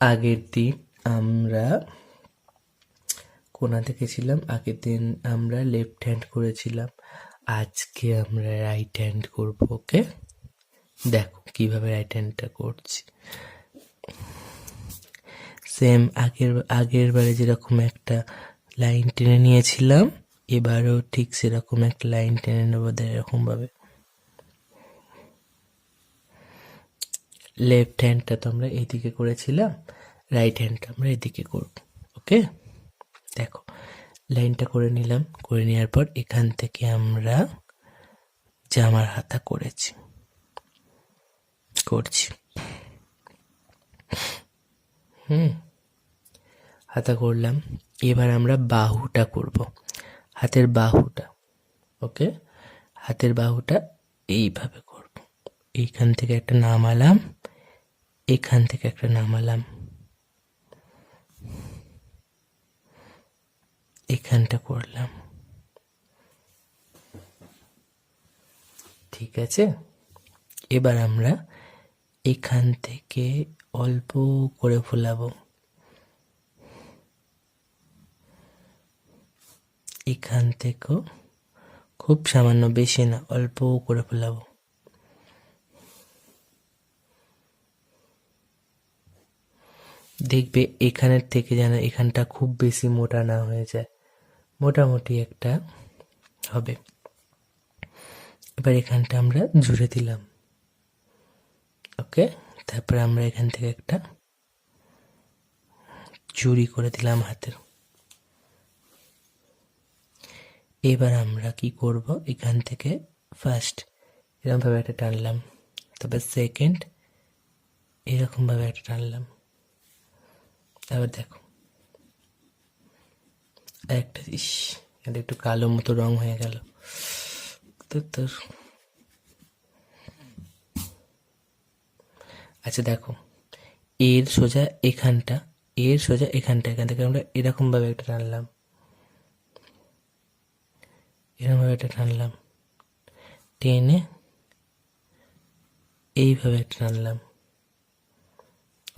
আগের দিন আমরা কোনাতে গেছিলাম, আগের দিন আমরা লেফট হ্যান্ড করেছিলাম, আজকে আমরা রাইট হ্যান্ড করবো। ওকে, দেখো কিভাবে রাইট হ্যান্ডটা করছি। সেম আগের বারে যেরকম একটা লাইন টেনে নিয়েছিলাম, এবারও ঠিক সেরকম একটা লাইন টেনে নেবো এরকম ভাবে। লেফট হ্যান্ডটা তো আমরা এইদিকে করেছিলাম, রাইট হ্যান্ডটা আমরা এদিকে করব। ওকে, দেখো লাইনটা করে নিলাম, করে নেওয়ার পর এখান থেকে আমরা জামার হাতা করছি। হাতা করলাম, এবার আমরা বাহুটা করব, হাতের বাহুটা। ওকে, হাতের বাহুটা এইভাবে করব। এইখান থেকে একটা নামালাম, এখান থেকে একটা নামালাম, এখানটা করলাম। ঠিক আছে, এবার আমরা এখান থেকে অল্প করে ফোলাবো, এখান থেকেও খুব সামান্য, বেশি না, অল্প করে ফোলাবো। দেখবে এখানের থেকে যেন এখানটা খুব বেশি মোটা না হয়ে যায়, মোটামুটি একটা হবে। এবার এখানটা আমরা জুড়ে দিলাম। ওকে, তারপরে আমরা এখান থেকে একটা চুড়ি করে দিলাম হাতের। এবার আমরা কি করব, এখান থেকে ফার্স্ট এরকম ভাবে একটা টানলাম, তারপর সেকেন্ড এরকম ভাবে একটা টানলাম, তারপর দেখো একটা, ইস এটা একটু কালো মতো রং হয়ে গেল তোর। আচ্ছা দেখো, এর সোজা এখানটা, এর সোজা এখানটা, এখান থেকে আমরা এরকম ভাবে একটা টানলাম, এরকম ভাবে একটা টানলাম, টেনে এইভাবে একটা টানলাম।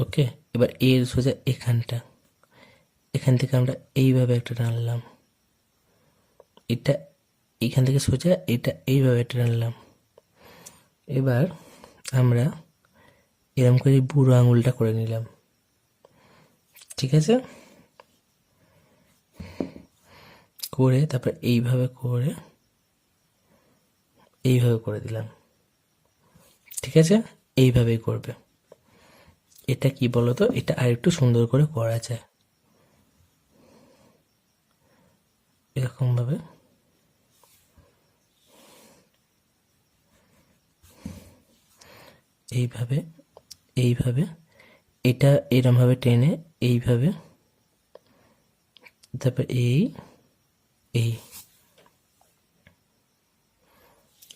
ওকে, এবার এর সোজা এখানটা, এখান থেকে আমরা এইভাবে একটা টানলাম, এটা এখান থেকে সোজা এটা এইভাবে একটা টানলাম। এবার আমরা এরকম করে বুড়ো আঙুলটা করে নিলাম। ঠিক আছে, করে তারপর এইভাবে করে এইভাবে করে দিলাম। ঠিক আছে, এইভাবেই করবে। এটা কি বলতো, এটা আর একটু সুন্দর করে করা যায় এরকম ভাবে। এইভাবে এইভাবে এটা এরম ভাবে টেনে এইভাবে, তারপর এই এই।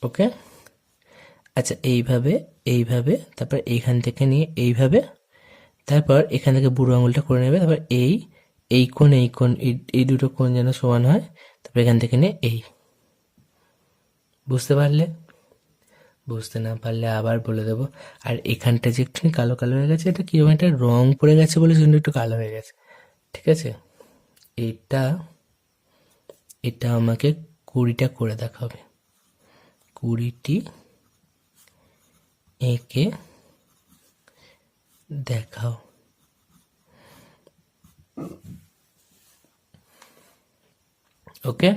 ওকে, আচ্ছা এইভাবে এইভাবে, তারপর এইখান থেকে নিয়ে এইভাবে, তারপর এখান থেকে বুড়ো আঙুলটা করে নেবে, তারপর এই এই কোণ এই কোণ, এই দুটো কোণ যেন সমান হয়, তারপর এখান থেকে নিয়ে এই। বুঝতে পারলে? বুঝতে না পারলে আবার বলে দেবো। আর এখানটা যে একটু কালো কালো হয়ে গেছে, এটা কিরকম একটা রং পড়ে গেছে বলে সেজন্য একটু কালো হয়ে গেছে। ঠিক আছে, এটা এটা আমাকে 20টা করে দেখাবে, 20টি এঁকে দেখাও। ওকে।